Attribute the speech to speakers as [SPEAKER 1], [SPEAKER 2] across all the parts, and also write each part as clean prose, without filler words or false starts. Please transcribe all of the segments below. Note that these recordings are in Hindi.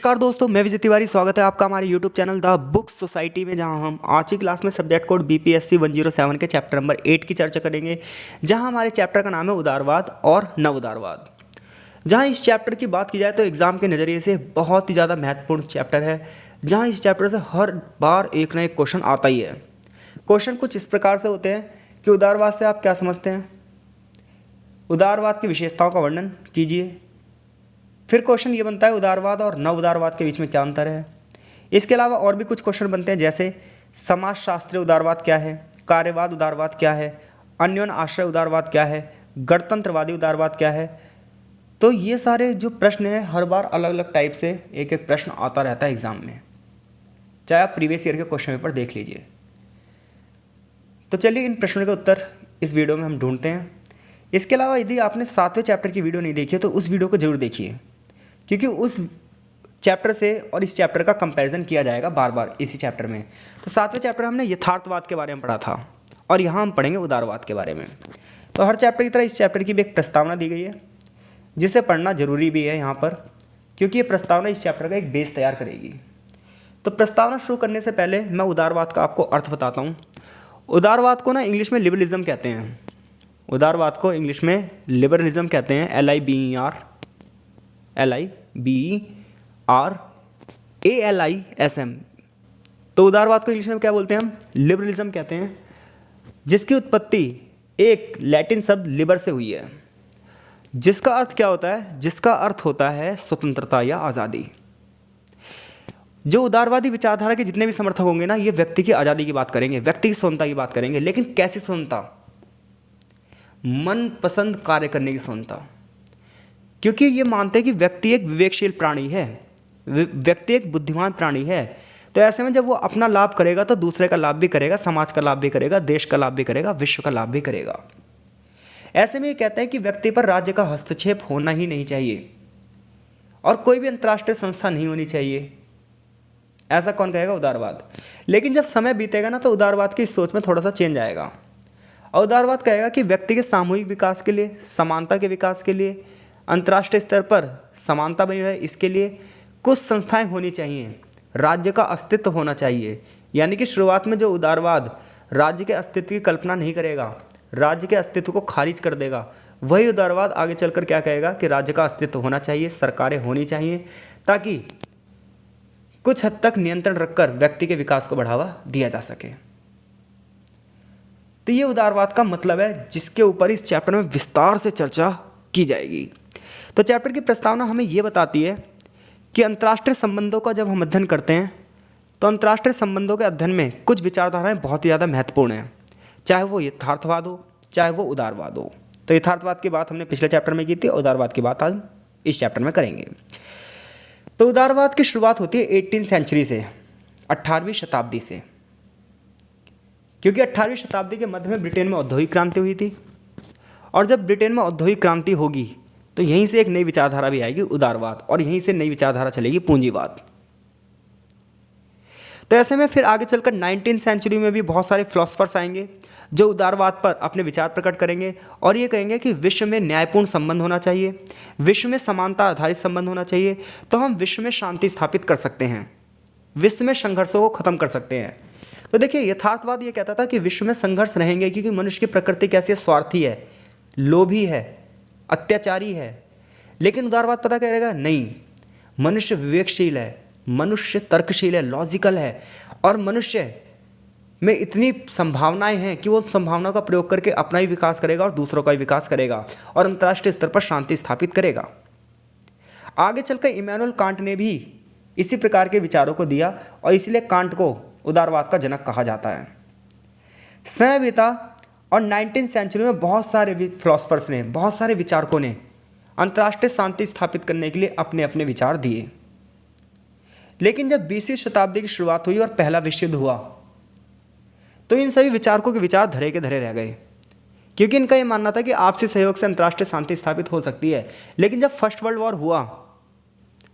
[SPEAKER 1] नमस्कार दोस्तों, मैं विजय तिवारी। स्वागत है आपका हमारे YouTube channel the book society में, जहां हम आज की क्लास में सब्जेक्ट कोड BPSC 107 के चैप्टर नंबर 8 की चर्चा करेंगे। जहां हमारे चैप्टर का नाम है उदारवाद और नव उदारवाद। जहां इस चैप्टर की बात की जाए तो एग्ज़ाम के नज़रिए से बहुत ही ज़्यादा महत्वपूर्ण चैप्टर है। जहाँ इस चैप्टर से हर बार एक ना एक क्वेश्चन आता ही है। क्वेश्चन कुछ इस प्रकार से होते हैं कि उदारवाद से आप क्या समझते हैं, उदारवाद की विशेषताओं का वर्णन कीजिए। फिर क्वेश्चन ये बनता है उदारवाद और नव उदारवाद के बीच में क्या अंतर है। इसके अलावा और भी कुछ क्वेश्चन बनते हैं, जैसे समाजशास्त्रीय उदारवाद क्या है, कार्यवाद उदारवाद क्या है, अन्योन आश्रय उदारवाद क्या है, गणतंत्रवादी उदारवाद क्या है। तो ये सारे जो प्रश्न हैं हर बार अलग अलग टाइप से एक एक प्रश्न आता रहता है एग्जाम में, चाहे आप प्रीवियस ईयर के क्वेश्चन पेपर देख लीजिए। तो चलिए इन प्रश्नों के उत्तर इस वीडियो में हम ढूंढते हैं। इसके अलावा यदि आपने 7वें चैप्टर की वीडियो नहीं देखी है तो उस वीडियो को जरूर देखिए, क्योंकि उस चैप्टर से और इस चैप्टर का कंपैरिजन किया जाएगा बार बार इसी चैप्टर में। तो 7वें चैप्टर हमने यथार्थवाद के बारे में पढ़ा था और यहाँ हम पढ़ेंगे उदारवाद के बारे में। तो हर चैप्टर की तरह इस चैप्टर की भी एक प्रस्तावना दी गई है, जिसे पढ़ना जरूरी भी है यहाँ पर, क्योंकि ये प्रस्तावना इस चैप्टर का एक बेस तैयार करेगी। तो प्रस्तावना शुरू करने से पहले मैं उदारवाद का आपको अर्थ बताता हूँ। उदारवाद को ना इंग्लिश में लिबरलिज्म कहते हैं। उदारवाद को इंग्लिश में लिबरलिज्म कहते हैं, LIBERALISM। तो उदारवाद को इंग्लिश में क्या बोलते हैं हम, लिबरलिज्म कहते हैं, जिसकी उत्पत्ति एक लैटिन शब्द लिबर से हुई है, जिसका अर्थ क्या होता है, जिसका अर्थ होता है स्वतंत्रता या आज़ादी। जो उदारवादी विचारधारा के जितने भी समर्थक होंगे ना, ये व्यक्ति की आज़ादी की बात करेंगे, व्यक्ति की स्वतंत्रता की बात करेंगे। लेकिन कैसी स्वतंत्रता, मनपसंद कार्य करने की स्वतंत्रता, क्योंकि ये मानते हैं कि व्यक्ति एक विवेकशील प्राणी है, व्यक्ति एक बुद्धिमान प्राणी है। तो ऐसे में जब वो अपना लाभ करेगा तो दूसरे का लाभ भी करेगा, समाज का लाभ भी करेगा, देश का लाभ भी करेगा, विश्व का लाभ भी करेगा। ऐसे में ये कहते हैं कि व्यक्ति पर राज्य का हस्तक्षेप होना ही नहीं चाहिए और कोई भी अंतर्राष्ट्रीय संस्था नहीं होनी चाहिए। ऐसा कौन कहेगा, उदारवाद। लेकिन जब समय बीतेगा ना तो उदारवाद की सोच में थोड़ा सा चेंज आएगा और उदारवाद कहेगा कि व्यक्ति के सामूहिक विकास के लिए, समानता के विकास के लिए, अंतर्राष्ट्रीय स्तर पर समानता बनी रहे, इसके लिए कुछ संस्थाएं होनी चाहिए, राज्य का अस्तित्व होना चाहिए। यानी कि शुरुआत में जो उदारवाद राज्य के अस्तित्व की कल्पना नहीं करेगा, राज्य के अस्तित्व को खारिज कर देगा, वही उदारवाद आगे चलकर क्या कहेगा कि राज्य का अस्तित्व होना चाहिए, सरकारें होनी चाहिए, ताकि कुछ हद तक नियंत्रण रखकर व्यक्ति के विकास को बढ़ावा दिया जा सके। तो ये उदारवाद का मतलब है, जिसके ऊपर इस चैप्टर में विस्तार से चर्चा की जाएगी। तो चैप्टर की प्रस्तावना हमें ये बताती है कि अंतर्राष्ट्रीय संबंधों का जब हम अध्ययन करते हैं तो अंतर्राष्ट्रीय संबंधों के अध्ययन में कुछ विचारधाराएं बहुत ही ज़्यादा महत्वपूर्ण हैं, चाहे वो यथार्थवाद हो, चाहे वो उदारवाद हो। तो यथार्थवाद की बात हमने पिछले चैप्टर में की थी, उदारवाद की बात आज इस चैप्टर में करेंगे। तो उदारवाद की शुरुआत होती है 18वीं सेंचुरी से, 18वीं शताब्दी से, क्योंकि 18वीं शताब्दी के मध्य में ब्रिटेन में औद्योगिक क्रांति हुई थी और जब ब्रिटेन में औद्योगिक क्रांति होगी तो यहीं से एक नई विचारधारा भी आएगी, उदारवाद, और यहीं से नई विचारधारा चलेगी, पूंजीवाद। तो ऐसे में फिर आगे चलकर 19वीं सेंचुरी में भी बहुत सारे फिलोसफर्स आएंगे जो उदारवाद पर अपने विचार प्रकट करेंगे और ये कहेंगे कि विश्व में न्यायपूर्ण संबंध होना चाहिए, विश्व में समानता आधारित संबंध होना चाहिए, तो हम विश्व में शांति स्थापित कर सकते हैं, विश्व में संघर्षों को खत्म कर सकते हैं। तो देखिए, यथार्थवाद ये कहता था कि विश्व में संघर्ष रहेंगे, क्योंकि मनुष्य की प्रकृति कैसी है, स्वार्थी है, लोभी है, अत्याचारी है। लेकिन उदारवाद पता क्या रहेगा, नहीं, मनुष्य विवेकशील है, मनुष्य तर्कशील है, लॉजिकल है, और मनुष्य में इतनी संभावनाएं हैं कि वो संभावनाओं का प्रयोग करके अपना ही विकास करेगा और दूसरों का भी विकास करेगा और अंतर्राष्ट्रीय स्तर पर शांति स्थापित करेगा। आगे चलकर इमैनुअल कांट ने भी इसी प्रकार के विचारों को दिया और इसीलिए कांट को उदारवाद का जनक कहा जाता है। समय बीता और 19वीं सेंचुरी में बहुत सारे फिलोसफर्स ने, बहुत सारे विचारकों ने अंतर्राष्ट्रीय शांति स्थापित करने के लिए अपने अपने विचार दिए। लेकिन जब 20वीं शताब्दी की शुरुआत हुई और पहला विश्व युद्ध हुआ तो इन सभी विचारकों के विचार धरे के धरे रह गए, क्योंकि इनका ये मानना था कि आपसी सहयोग से अंतर्राष्ट्रीय शांति स्थापित हो सकती है। लेकिन जब फर्स्ट वर्ल्ड वॉर हुआ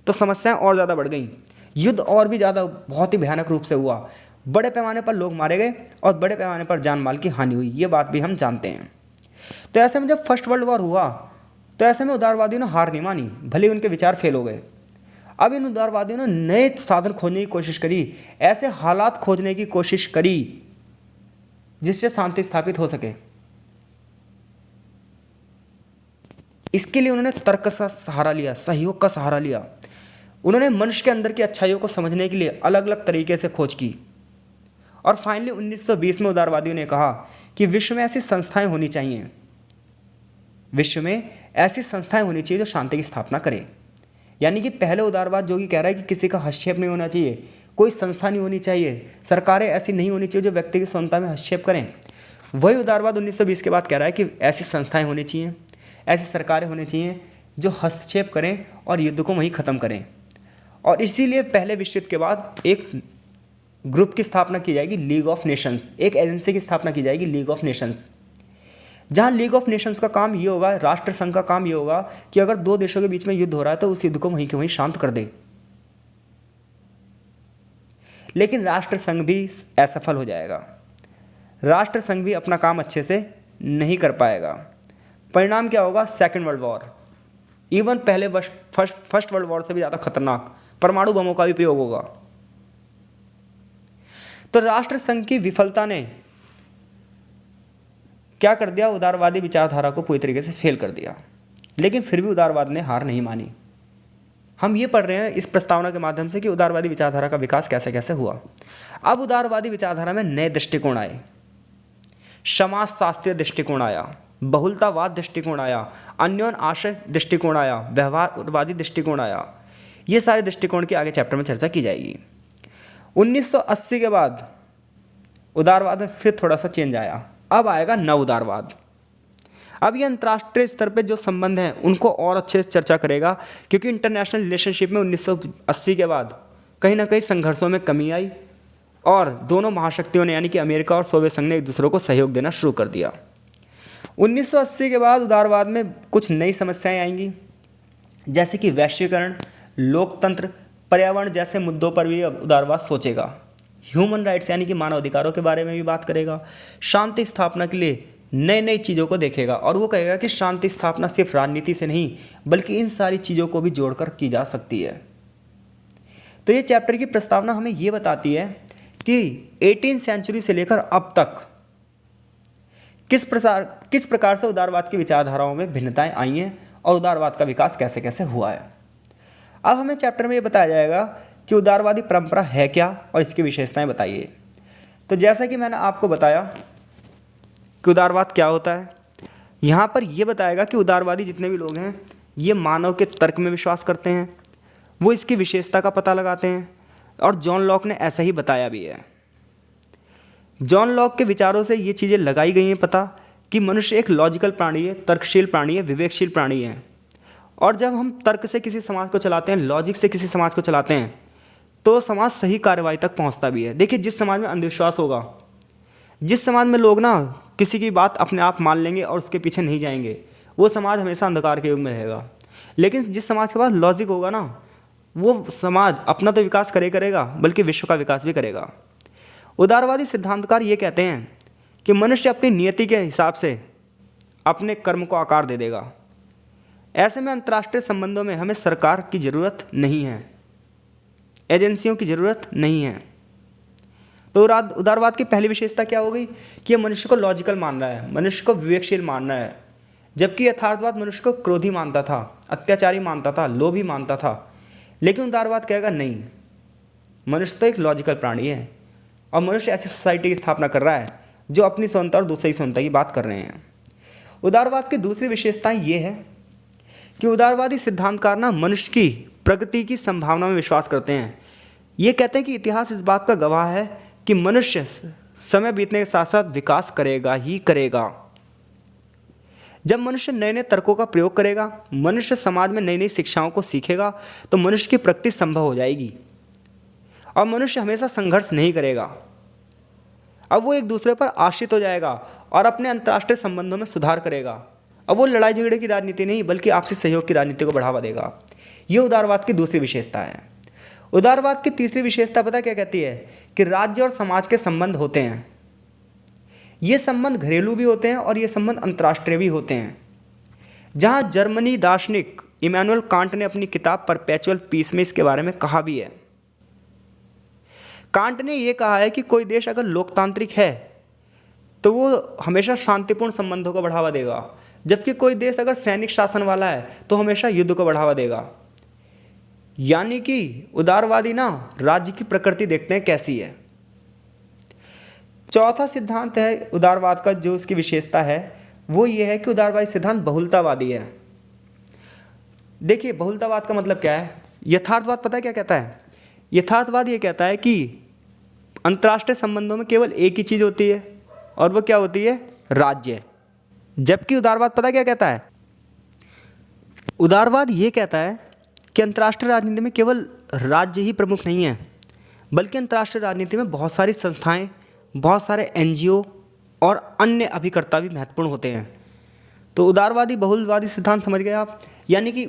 [SPEAKER 1] तो समस्याएं और ज़्यादा बढ़ गईं, युद्ध और भी ज़्यादा बहुत ही भयानक रूप से हुआ, बड़े पैमाने पर लोग मारे गए और बड़े पैमाने पर जान माल की हानि हुई, ये बात भी हम जानते हैं। तो ऐसे में जब फर्स्ट वर्ल्ड वॉर हुआ तो ऐसे में उदारवादियों ने हार नहीं मानी, भले उनके विचार फेल हो गए। अब इन उदारवादियों ने नए साधन खोजने की कोशिश करी, ऐसे हालात खोजने की कोशिश करी जिससे शांति स्थापित हो सके। इसके लिए उन्होंने तर्क का सहारा लिया, सहयोग का सहारा लिया। उन्होंने मनुष्य के अंदर की अच्छाइयों को समझने के लिए अलग अलग तरीके से खोज की। और फाइनली 1920 में उदारवादियों ने कहा कि विश्व में ऐसी संस्थाएं होनी चाहिए, विश्व में ऐसी संस्थाएं होनी चाहिए जो शांति की स्थापना करें। यानी कि पहले उदारवाद जो कि कह रहा है कि किसी का हस्तक्षेप नहीं होना चाहिए, कोई संस्था नहीं होनी चाहिए, सरकारें ऐसी नहीं होनी चाहिए जो व्यक्ति की स्वतंत्रता में हस्तक्षेप करें, वही उदारवाद 1920 के बाद कह रहा है कि ऐसी संस्थाएं होनी चाहिए, ऐसी सरकारें होनी चाहिए जो हस्तक्षेप करें और युद्ध को वहीं ख़त्म करें। और इसीलिए पहले विश्व युद्ध के बाद एक ग्रुप की स्थापना की जाएगी, लीग ऑफ नेशंस, एक एजेंसी की स्थापना की जाएगी, लीग ऑफ नेशंस, जहां लीग ऑफ नेशंस का काम ये होगा, राष्ट्र संघ का काम ये होगा कि अगर दो देशों के बीच में युद्ध हो रहा है तो उस युद्ध को वहीं के वहीं शांत कर दे। लेकिन राष्ट्र संघ भी असफल हो जाएगा, राष्ट्र संघ भी अपना काम अच्छे से नहीं कर पाएगा। परिणाम क्या होगा? सेकेंड वर्ल्ड वॉर, इवन पहले फर्स्ट वर्ल्ड वॉर से भी ज़्यादा खतरनाक परमाणु बमों का भी प्रयोग होगा। तो राष्ट्र संघ की विफलता ने क्या कर दिया? उदारवादी विचारधारा को पूरी तरीके से फेल कर दिया। लेकिन फिर भी उदारवाद ने हार नहीं मानी। हम ये पढ़ रहे हैं इस प्रस्तावना के माध्यम से कि उदारवादी विचारधारा का विकास कैसे कैसे हुआ। अब उदारवादी विचारधारा में नए दृष्टिकोण आए, समाजशास्त्रीय दृष्टिकोण आया, बहुलतावाद दृष्टिकोण आया, अन्योन आश्रय दृष्टिकोण आया, व्यवहारवादी दृष्टिकोण आया। ये सारे दृष्टिकोण की आगे चैप्टर में चर्चा की जाएगी। 1980 के बाद उदारवाद में फिर थोड़ा सा चेंज आया, अब आएगा नव उदारवाद। अब ये अंतर्राष्ट्रीय स्तर पे जो संबंध हैं उनको और अच्छे से चर्चा करेगा, क्योंकि इंटरनेशनल रिलेशनशिप में 1980 के बाद कहीं ना कहीं संघर्षों में कमी आई और दोनों महाशक्तियों ने यानी कि अमेरिका और सोवियत संघ ने एक दूसरे को सहयोग देना शुरू कर दिया। 1980 के बाद उदारवाद में कुछ नई समस्याएं आएंगी, जैसे कि वैश्वीकरण, लोकतंत्र, पर्यावरण जैसे मुद्दों पर भी अब उदारवाद सोचेगा। ह्यूमन राइट्स यानी कि मानव अधिकारों के बारे में भी बात करेगा। शांति स्थापना के लिए नई नई चीज़ों को देखेगा और वो कहेगा कि शांति स्थापना सिर्फ राजनीति से नहीं बल्कि इन सारी चीज़ों को भी जोड़कर की जा सकती है। तो ये चैप्टर की प्रस्तावना हमें ये बताती है कि 18वीं सेंचुरी से लेकर अब तक किस प्रकार से उदारवाद की विचारधाराओं में भिन्नताएं आई हैं और उदारवाद का विकास कैसे कैसे हुआ है। अब हमें चैप्टर में ये बताया जाएगा कि उदारवादी परंपरा है क्या और इसकी विशेषताएं बताइए। तो जैसा कि मैंने आपको बताया कि उदारवाद क्या होता है, यहाँ पर यह बताएगा कि उदारवादी जितने भी लोग हैं ये मानव के तर्क में विश्वास करते हैं, वो इसकी विशेषता का पता लगाते हैं और जॉन लॉक ने ऐसा ही बताया भी है। जॉन लॉक के विचारों से ये चीज़ें लगाई गई हैं पता कि मनुष्य एक लॉजिकल प्राणी है, तर्कशील प्राणी है, विवेकशील प्राणी है। और जब हम तर्क से किसी समाज को चलाते हैं, लॉजिक से किसी समाज को चलाते हैं, तो समाज सही कार्रवाई तक पहुंचता भी है। देखिए, जिस समाज में अंधविश्वास होगा, जिस समाज में लोग ना किसी की बात अपने आप मान लेंगे और उसके पीछे नहीं जाएंगे, वो समाज हमेशा अंधकार के युग में रहेगा। लेकिन जिस समाज के पास लॉजिक होगा ना, वो समाज अपना तो विकास करेगा बल्कि विश्व का विकास भी करेगा। उदारवादी सिद्धांतकार ये कहते हैं कि मनुष्य अपनी नियति के हिसाब से अपने कर्म को आकार दे देगा। ऐसे में अंतर्राष्ट्रीय संबंधों में हमें सरकार की ज़रूरत नहीं है, एजेंसियों की ज़रूरत नहीं है। तो उदारवाद की पहली विशेषता क्या हो गई कि यह मनुष्य को लॉजिकल मान रहा है, मनुष्य को विवेकशील मान रहा है, जबकि यथार्थवाद मनुष्य को क्रोधी मानता था, अत्याचारी मानता था, लोभी मानता था। लेकिन उदारवाद कहेगा नहीं, मनुष्य तो एक लॉजिकल प्राणी है और मनुष्य ऐसी सोसाइटी की स्थापना कर रहा है जो अपनी स्वतंत्रता और दूसरी स्वतंत्रता की बात कर रहे हैं। उदारवाद की दूसरी विशेषता ये है कि उदारवादी सिद्धांतकार ना मनुष्य की प्रगति की संभावना में विश्वास करते हैं। ये कहते हैं कि इतिहास इस बात का गवाह है कि मनुष्य समय बीतने के साथ साथ विकास करेगा ही करेगा। जब मनुष्य नए नए तर्कों का प्रयोग करेगा, मनुष्य समाज में नई नई शिक्षाओं को सीखेगा, तो मनुष्य की प्रगति संभव हो जाएगी और मनुष्य हमेशा संघर्ष नहीं करेगा। अब वो एक दूसरे पर आश्रित हो जाएगा और अपने अंतर्राष्ट्रीय संबंधों में सुधार करेगा। अब वो लड़ाई झगड़े की राजनीति नहीं बल्कि आपसी सहयोग की राजनीति को बढ़ावा देगा। ये उदारवाद की दूसरी विशेषता है। उदारवाद की तीसरी विशेषता पता क्या कहती है कि राज्य और समाज के संबंध होते हैं। ये संबंध घरेलू भी होते हैं और ये संबंध अंतर्राष्ट्रीय भी होते हैं। जहाँ जर्मनी दार्शनिक इमैनुअल कांट ने अपनी किताब परपेचुअल पीस में इसके बारे में कहा भी है। कांट ने यह कहा है कि कोई देश अगर लोकतांत्रिक है तो वो हमेशा शांतिपूर्ण संबंधों को बढ़ावा देगा, जबकि कोई देश अगर सैनिक शासन वाला है तो हमेशा युद्ध को बढ़ावा देगा। यानी कि उदारवादी ना राज्य की प्रकृति देखते हैं कैसी है। चौथा सिद्धांत है उदारवाद का, जो उसकी विशेषता है वो ये है कि उदारवादी सिद्धांत बहुलतावादी है। देखिए बहुलतावाद का मतलब क्या है। यथार्थवाद पता है क्या कहता है? यथार्थवाद ये कहता है कि अंतर्राष्ट्रीय संबंधों में केवल एक ही चीज़ होती है और वो क्या होती है? राज्य। जबकि उदारवाद पता क्या कहता है? उदारवाद ये कहता है कि अंतर्राष्ट्रीय राजनीति में केवल राज्य ही प्रमुख नहीं है, बल्कि अंतर्राष्ट्रीय राजनीति में बहुत सारी संस्थाएं, बहुत सारे एनजीओ और अन्य अभिकर्ता भी महत्वपूर्ण होते हैं। तो उदारवादी बहुलवादी सिद्धांत समझ गए आप। यानी कि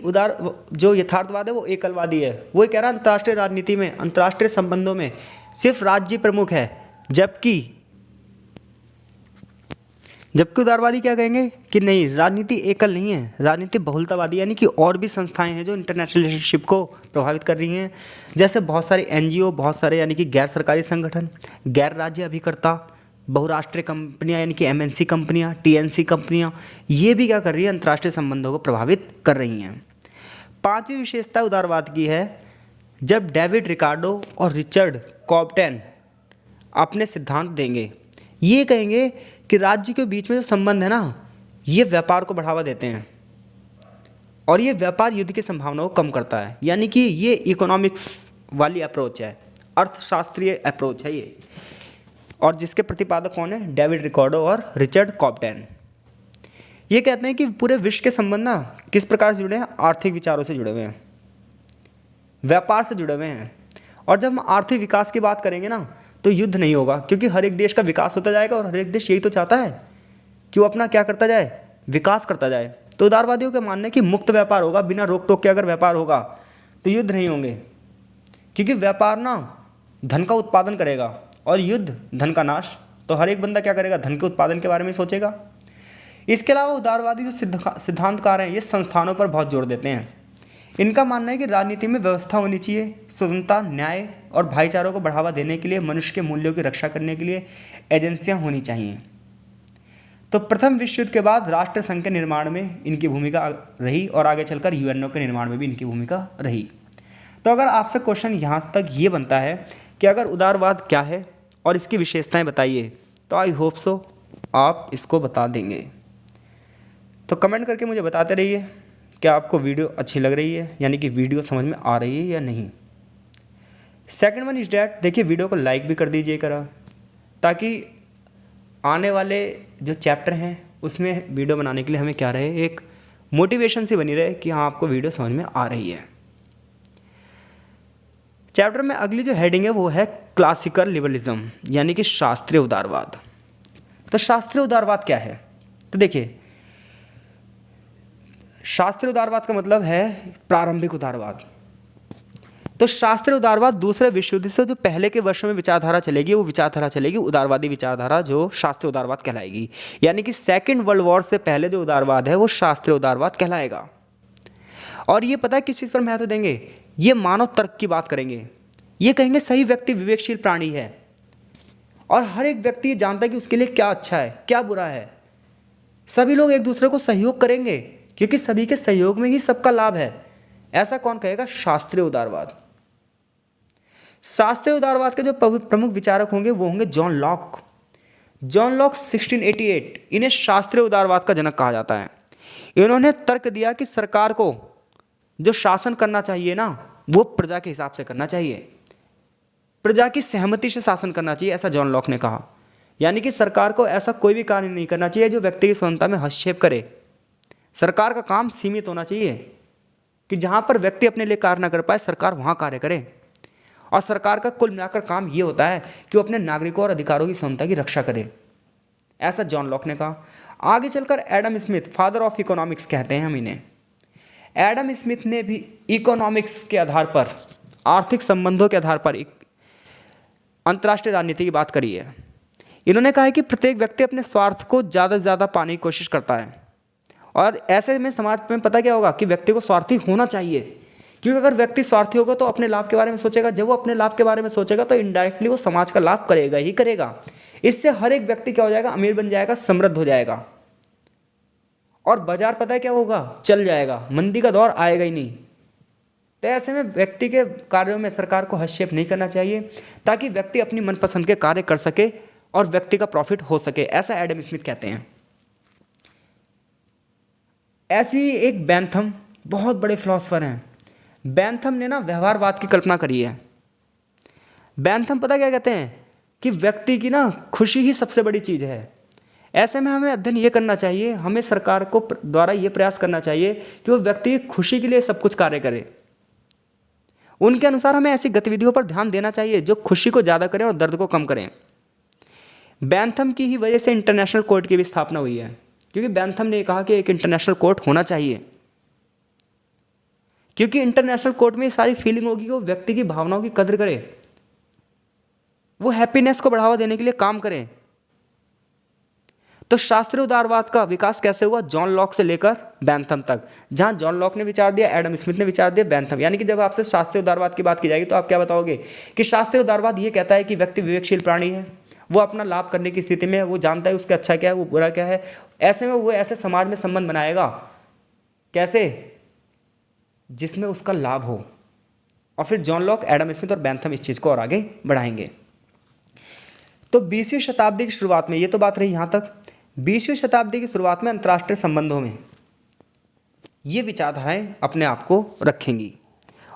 [SPEAKER 1] जो यथार्थवाद है वो एकलवादी है। वो कह रहा है अंतर्राष्ट्रीय राजनीति में, अंतर्राष्ट्रीय संबंधों में सिर्फ राज्य प्रमुख है, जबकि उदारवादी क्या कहेंगे कि नहीं, राजनीति एकल नहीं है, राजनीति बहुलतावादी, यानी कि और भी संस्थाएं हैं जो इंटरनेशनल रिलेशनशिप को प्रभावित कर रही हैं। जैसे बहुत सारे एनजीओ, बहुत सारे यानी कि गैर सरकारी संगठन, गैर राज्य अभिकर्ता, बहुराष्ट्रीय कंपनियां यानी कि एमएनसी कंपनियां, टीएनसी कंपनियां, ये भी क्या कर रही है? अंतर्राष्ट्रीय संबंधों को प्रभावित कर रही हैं। पांचवी विशेषता उदारवाद की है, जब डेविड रिकार्डो और रिचर्ड कॉब्डेन अपने सिद्धांत देंगे, ये कहेंगे कि राज्य के बीच में जो संबंध है ना, ये व्यापार को बढ़ावा देते हैं और ये व्यापार युद्ध की संभावनाओं को कम करता है। यानी कि ये इकोनॉमिक्स वाली अप्रोच है, अर्थशास्त्रीय अप्रोच है ये। और जिसके प्रतिपादक कौन है? डेविड रिकार्डो और रिचर्ड कॉब्डेन। ये कहते हैं कि पूरे विश्व के संबंध ना किस प्रकार से जुड़े हैं? आर्थिक विचारों से जुड़े हुए हैं, व्यापार से जुड़े हुए हैं। और जब हम आर्थिक विकास की बात करेंगे ना तो युद्ध नहीं होगा, क्योंकि हर एक देश का विकास होता जाएगा और हर एक देश यही तो चाहता है कि वो अपना क्या करता जाए? विकास करता जाए। तो उदारवादियों का मानना है कि मुक्त व्यापार होगा, बिना रोक टोक के अगर व्यापार होगा तो युद्ध नहीं होंगे, क्योंकि व्यापार ना धन का उत्पादन करेगा और युद्ध धन का नाश। तो हर एक बंदा क्या करेगा? धन के उत्पादन के बारे में सोचेगा। इसके अलावा उदारवादी जो सिद्धांतकार हैं ये संस्थानों पर बहुत जोर देते हैं। इनका मानना है कि राजनीति में व्यवस्था होनी चाहिए, स्वतंत्रता, न्याय और भाईचारों को बढ़ावा देने के लिए, मनुष्य के मूल्यों की रक्षा करने के लिए एजेंसियां होनी चाहिए। तो प्रथम विश्व युद्ध के बाद राष्ट्र संघ के निर्माण में इनकी भूमिका रही और आगे चलकर यूएनओ के निर्माण में भी इनकी भूमिका रही। तो अगर आपसे क्वेश्चन यहाँ तक ये बनता है कि अगर उदारवाद क्या है और इसकी विशेषताएं बताइए, तो आई होप सो आप इसको बता देंगे। तो कमेंट करके मुझे बताते रहिए क्या आपको वीडियो अच्छी लग रही है, यानी कि वीडियो समझ में आ रही है या नहीं। सेकंड वन इज डैट, देखिए वीडियो को लाइक भी कर दीजिएगा, ताकि आने वाले जो चैप्टर हैं उसमें वीडियो बनाने के लिए हमें क्या रहे, एक मोटिवेशन सी बनी रहे कि हाँ आपको वीडियो समझ में आ रही है। चैप्टर में अगली जो हेडिंग है वो है क्लासिकल लिबरलिज्म, यानी कि शास्त्रीय उदारवाद। तो शास्त्रीय उदारवाद क्या है? तो देखिए शास्त्रीय उदारवाद का मतलब है प्रारंभिक उदारवाद। तो शास्त्रीय उदारवाद दूसरे विश्व युद्ध से जो पहले के वर्षों में विचारधारा चलेगी, वो विचारधारा चलेगी उदारवादी विचारधारा, जो शास्त्रीय उदारवाद कहलाएगी। यानी कि सेकेंड वर्ल्ड वॉर से पहले जो उदारवाद है वो शास्त्रीय उदारवाद कहलाएगा। और ये पता है किस चीज़ पर महत्व देंगे? ये मानव तर्क की बात करेंगे। ये कहेंगे सही व्यक्ति विवेकशील प्राणी है और हर एक व्यक्ति ये जानता है कि उसके लिए क्या अच्छा है, क्या बुरा है। सभी लोग एक दूसरे को सहयोग करेंगे क्योंकि सभी के सहयोग में ही सबका लाभ है। ऐसा कौन कहेगा? शास्त्रीय उदारवाद। शास्त्रीय उदारवाद के जो प्रमुख विचारक होंगे वो होंगे जॉन लॉक। जॉन लॉक 1688, इन्हें शास्त्रीय उदारवाद का जनक कहा जाता है। इन्होंने तर्क दिया कि सरकार को जो शासन करना चाहिए ना, वो प्रजा के हिसाब से करना चाहिए, प्रजा की सहमति से शासन करना चाहिए, ऐसा जॉन लॉक ने कहा। यानी कि सरकार को ऐसा कोई भी कार्य नहीं करना चाहिए जो व्यक्ति की स्वतंत्रता में हस्तक्षेप करे। सरकार का काम सीमित होना चाहिए कि जहाँ पर व्यक्ति अपने लिए कार्य न कर पाए, सरकार वहाँ कार्य करे। और सरकार का कुल मिलाकर काम ये होता है कि वो अपने नागरिकों और अधिकारों की स्वतंत्रता की रक्षा करे, ऐसा जॉन लॉक ने कहा। आगे चलकर Adam Smith, father of economics कहते हैं हम इन्हें। एडम स्मिथ ने भी इकोनॉमिक्स के आधार पर, आर्थिक संबंधों के आधार पर एक अंतर्राष्ट्रीय राजनीति की बात करी है। इन्होंने कहा है कि प्रत्येक व्यक्ति अपने स्वार्थ को ज़्यादा से ज़्यादा पाने की कोशिश करता है और ऐसे में समाज में पता क्या होगा कि व्यक्ति को स्वार्थी होना चाहिए, क्योंकि अगर व्यक्ति स्वार्थी होगा तो अपने लाभ के बारे में सोचेगा। जब वो अपने लाभ के बारे में सोचेगा तो इनडायरेक्टली वो समाज का लाभ करेगा ही करेगा। इससे हर एक व्यक्ति क्या हो जाएगा, अमीर बन जाएगा, समृद्ध हो जाएगा, और बाजार पता है क्या होगा, चल जाएगा, मंदी का दौर आएगा ही नहीं। तो ऐसे में व्यक्ति के कार्यों में सरकार को हस्तक्षेप नहीं करना चाहिए, ताकि व्यक्ति अपनी मनपसंद के कार्य कर सके और व्यक्ति का प्रॉफिट हो सके, ऐसा एडम स्मिथ कहते हैं। ऐसी एक बेंथम बहुत बड़े फिलोसफर हैं। बेंथम ने ना व्यवहारवाद की कल्पना करी है। बेंथम पता क्या कहते हैं कि व्यक्ति की ना खुशी ही सबसे बड़ी चीज़ है। ऐसे में हमें अध्ययन ये करना चाहिए, हमें सरकार को द्वारा ये प्रयास करना चाहिए कि वो व्यक्ति की खुशी के लिए सब कुछ कार्य करे। उनके अनुसार हमें ऐसी गतिविधियों पर ध्यान देना चाहिए जो खुशी को ज़्यादा करें और दर्द को कम करें। बेंथम की ही वजह से इंटरनेशनल कोर्ट की भी स्थापना हुई है, क्योंकि बेंथम ने कहा कि एक इंटरनेशनल कोर्ट होना चाहिए, क्योंकि इंटरनेशनल कोर्ट में ये सारी फीलिंग होगी कि वो व्यक्ति की भावनाओं की कदर करे, वो हैप्पीनेस को बढ़ावा देने के लिए काम करें। तो शास्त्रीय उदारवाद का विकास कैसे हुआ, जॉन लॉक से लेकर बेंथम तक। जहां जॉन लॉक ने विचार दिया, एडम स्मिथ ने विचार दिया, बेंथम। यानी कि जब आपसे शास्त्रीय उदारवाद की बात की जाएगी तो आप क्या बताओगे कि शास्त्रीय उदारवाद ये कहता है कि व्यक्ति विवेकशील प्राणी है, वो अपना लाभ करने की स्थिति में है, वो जानता है उसका अच्छा क्या है, वो बुरा क्या है। ऐसे में वो ऐसे समाज में संबंध बनाएगा, कैसे, जिसमें उसका लाभ हो। और फिर जॉन लॉक, एडम स्मिथ और बेंथम इस चीज़ को और आगे बढ़ाएंगे। तो 20वीं शताब्दी की शुरुआत में, ये तो बात रही यहाँ तक, 20वीं शताब्दी की शुरुआत में अंतर्राष्ट्रीय संबंधों में ये विचारधाराएं अपने आप को रखेंगी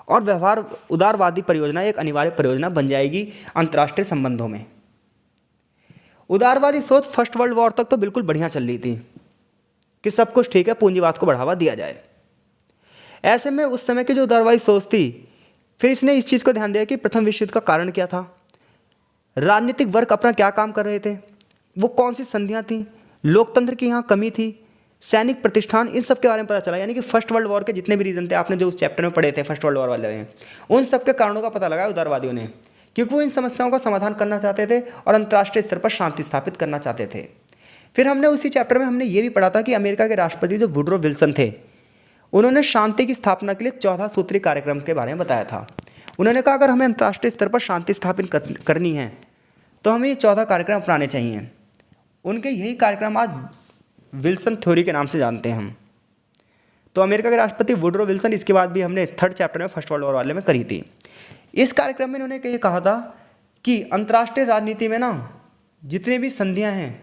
[SPEAKER 1] और व्यवहार उदारवादी परियोजना एक अनिवार्य परियोजना बन जाएगी अंतर्राष्ट्रीय संबंधों में। उदारवादी सोच फर्स्ट वर्ल्ड वॉर तक तो बिल्कुल बढ़िया चल रही थी कि सब कुछ ठीक है, पूंजीवाद को बढ़ावा दिया जाए। ऐसे में उस समय की जो उदारवादी सोच थी, फिर इसने इस चीज़ को ध्यान दिया कि प्रथम विश्व युद्ध का कारण क्या था, राजनीतिक वर्ग अपना क्या काम कर रहे थे, वो कौन सी संधियाँ थीं, लोकतंत्र की यहाँ कमी थी, सैनिक प्रतिष्ठान, इन सब के बारे में पता चला। यानी कि फर्स्ट वर्ल्ड वॉर के जितने भी रीजन थे, आपने जो उस चैप्टर में पढ़े थे फर्स्ट वर्ल्ड वॉर वाले में, उन सब के कारणों का पता लगाया उदारवादियों ने, क्योंकि वो इन समस्याओं का समाधान करना चाहते थे और अंतर्राष्ट्रीय स्तर पर शांति स्थापित करना चाहते थे। फिर हमने उसी चैप्टर में हमने ये भी पढ़ा था कि अमेरिका के राष्ट्रपति जो वुडरो विल्सन थे, उन्होंने शांति की स्थापना के लिए 14 सूत्री कार्यक्रम के बारे में बताया था। उन्होंने कहा अगर हमें अंतर्राष्ट्रीय स्तर पर शांति स्थापित करनी है तो हमें ये 14 कार्यक्रम अपनाने चाहिए। उनके यही कार्यक्रम आज विल्सन थ्योरी के नाम से जानते हैं हम। तो अमेरिका के राष्ट्रपति वुडरो विल्सन, इसके बाद भी हमने 3rd चैप्टर में फर्स्ट वर्ल्ड वॉर वाले में करी थी। इस कार्यक्रम में इन्होंने ये कहा था कि अंतर्राष्ट्रीय राजनीति में ना जितनी भी संधियां हैं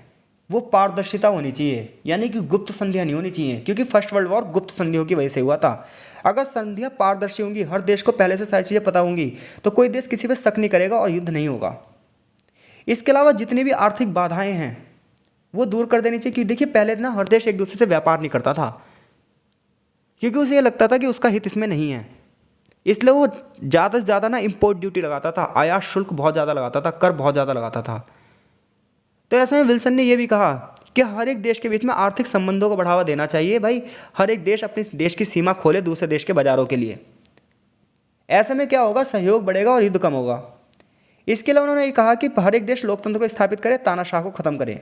[SPEAKER 1] वो पारदर्शिता होनी चाहिए, यानी कि गुप्त संधियां नहीं होनी चाहिए, क्योंकि फर्स्ट वर्ल्ड वॉर गुप्त संधियों की वजह से हुआ था। अगर संधियां पारदर्शी होंगी, हर देश को पहले से सारी चीज़ें पता होंगी, तो कोई देश किसी पर शक नहीं करेगा और युद्ध नहीं होगा। इसके अलावा जितनी भी आर्थिक बाधाएं हैं वो दूर कर देनी चाहिए, क्योंकि देखिए पहले ना हर देश एक दूसरे से व्यापार नहीं करता था, क्योंकि उसे ये लगता था कि उसका हित इसमें नहीं है, इसलिए वो ज़्यादा से ज़्यादा ना इम्पोर्ट ड्यूटी लगाता था, आयात शुल्क बहुत ज़्यादा लगाता था, कर बहुत ज़्यादा लगाता था। तो ऐसे में विल्सन ने यह भी कहा कि हर एक देश के बीच में आर्थिक संबंधों को बढ़ावा देना चाहिए। भाई हर एक देश अपने देश की सीमा खोले दूसरे देश के बाजारों के लिए। ऐसे में क्या होगा, सहयोग बढ़ेगा और युद्ध कम होगा। इसके लिए उन्होंने ये कहा कि हर एक देश लोकतंत्र को स्थापित करे, तानाशाह को खत्म करे,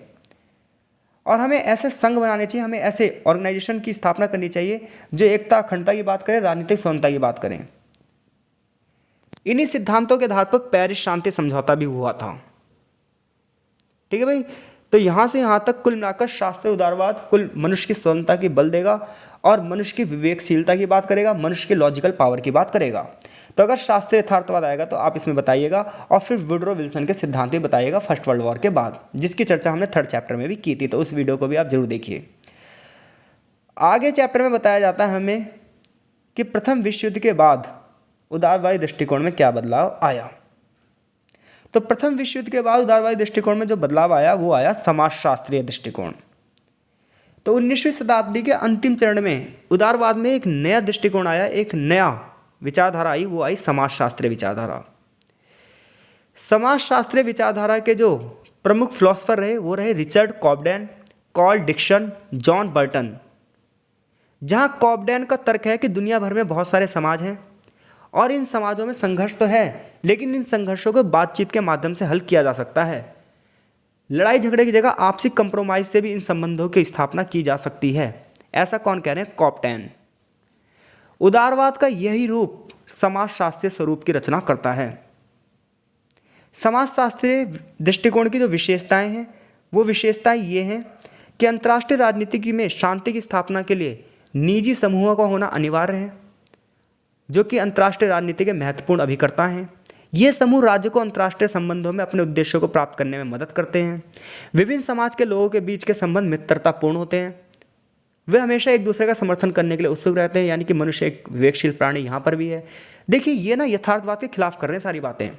[SPEAKER 1] और हमें ऐसे संघ बनाने चाहिए, हमें ऐसे ऑर्गेनाइजेशन की स्थापना करनी चाहिए जो एकता अखंडता की बात करें, राजनीतिक समानता की बात करें। इन्हीं सिद्धांतों के आधार पर पेरिस शांति समझौता भी हुआ था। ठीक है भाई। तो यहाँ से यहाँ तक कुल मिलाकर शास्त्रीय उदारवाद कुल मनुष्य की स्वतंत्रता की बल देगा और मनुष्य की विवेकशीलता की बात करेगा, मनुष्य की लॉजिकल पावर की बात करेगा। तो अगर शास्त्रीय यथार्थवाद आएगा तो आप इसमें बताइएगा, और फिर वुडरो विल्सन के सिद्धांत भी बताइएगा फर्स्ट वर्ल्ड वॉर के बाद, जिसकी चर्चा हमने 3rd चैप्टर में भी की थी, तो उस वीडियो को भी आप जरूर देखिए। आगे चैप्टर में बताया जाता है हमें कि प्रथम विश्व युद्ध के बाद उदारवादी दृष्टिकोण में क्या बदलाव आया। तो प्रथम विश्व युद्ध के बाद उदारवादी दृष्टिकोण में जो बदलाव आया वो आया समाजशास्त्रीय दृष्टिकोण। तो 19वीं शताब्दी के अंतिम चरण में उदारवाद में एक नया दृष्टिकोण आया, एक नया विचारधारा आई, वो आई समाजशास्त्रीय विचारधारा। समाजशास्त्रीय विचारधारा के जो प्रमुख फिलोसफर रहे वो रहे Richard Cobden, Carl Dickson, John Burton. जहां कॉबडेन का तर्क है कि दुनिया भर में बहुत सारे समाज हैं और इन समाजों में संघर्ष तो है, लेकिन इन संघर्षों को बातचीत के माध्यम से हल किया जा सकता है। लड़ाई झगड़े की जगह आपसी कंप्रोमाइज से भी इन संबंधों की स्थापना की जा सकती है। ऐसा कौन कह रहे हैं? कॉप्टेन। उदारवाद का यही रूप समाजशास्त्रीय स्वरूप की रचना करता है। समाजशास्त्रीय दृष्टिकोण की जो विशेषताएं हैं वो विशेषताएं ये हैं कि अंतर्राष्ट्रीय राजनीति में शांति की स्थापना के लिए निजी समूहों का होना अनिवार्य है, जो कि अंतर्राष्ट्रीय राजनीति के महत्वपूर्ण अभिकर्ता हैं। ये समूह राज्य को अंतर्राष्ट्रीय संबंधों में अपने उद्देश्यों को प्राप्त करने में मदद करते हैं। विभिन्न समाज के लोगों के बीच के संबंध मित्रतापूर्ण होते हैं। वे हमेशा एक दूसरे का समर्थन करने के लिए उत्सुक रहते हैं, यानी कि मनुष्य एक विवेकशील प्राणी यहाँ पर भी है। देखिए ये ना यथार्थवाद के खिलाफ कर रहे हैं सारी बातें।